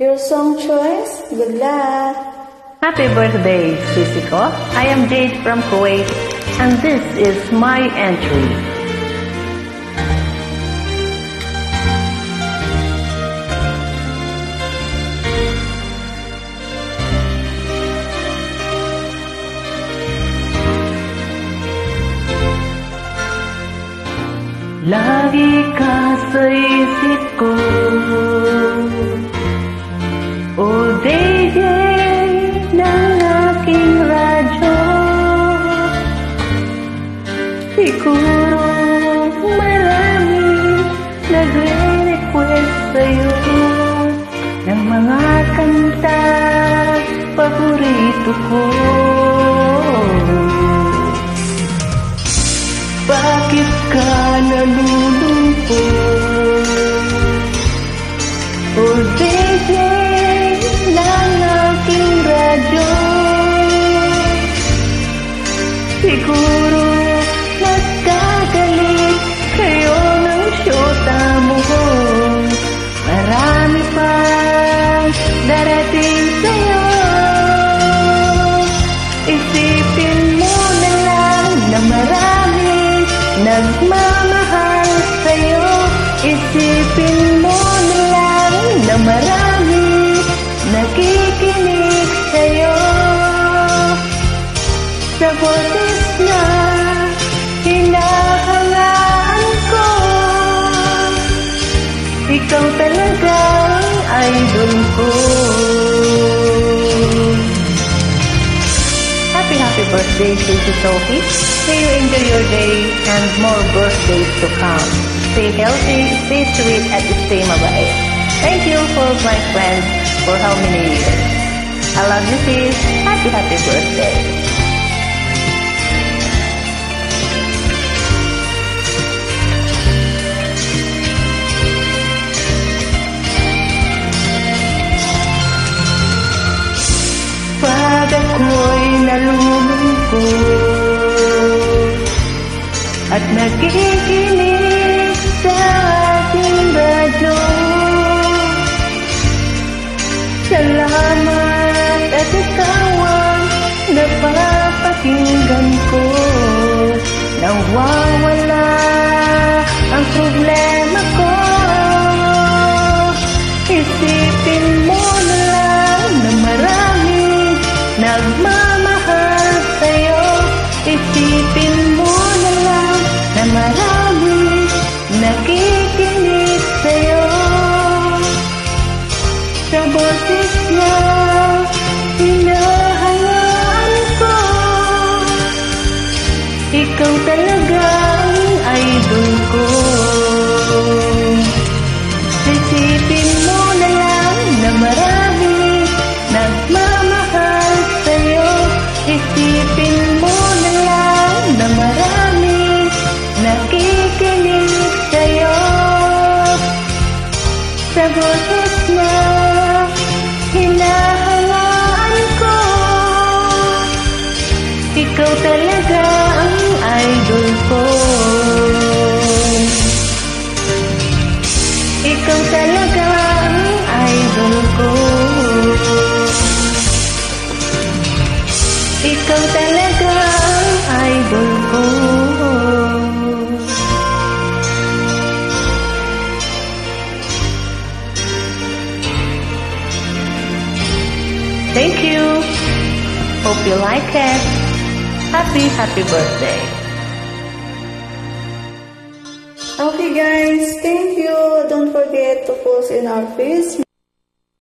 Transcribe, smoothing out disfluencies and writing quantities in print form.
Your song choice, good luck! Happy birthday, Sisiko. I am Jade from Kuwait, and this is my entry. Lagi ka sa isip ko, o DJ ng aking radyo. Siguro marami nagre-request sa'yo ng mga kanta paborito ko. Bakit ka nalulungkot? O DJ ng aking radyo. Siguro nagkagalit kayo ng syota mo. Marami pang darating sa'yo. Isipin mo na lang na marami nagmamahal sa'yo. Isipin mo na lang na marami nakikinig sa'yo. Sa boses na hinahangaan ko, ikaw talaga ang idol ko. Happy birthday, Sissy Sophie. May you enjoy your day and more birthdays to come. Stay healthy, stay sweet, and stay mabait. Thank you for my friends for how many years. I love you, sis. Happy birthday. Pag ako'y nalulungkot at nakikinig sa ating radyo, salamat at ikaw ang napapakinggan ko. Nawawala ang problema ko. Isipin mo na lang na marami nagmamahal sa'yo. Isipin mo na lang na marami nakikinig sa'yo. Sa boses na hinahangaan ko, ikaw talaga ang idol ko. Isipin mo na lang na marami nagmamahal sa'yo. Isipin mo na lang na marami nakikinig sa'yo. Sa boses na hinahangaan ko, ikaw talaga ang idol ko. Ikaw talaga ang idol ko. Ikaw talaga ang idol ko. Thank you. Hope you like it. Happy birthday. Okay guys, thank you. Don't forget to post in our Facebook.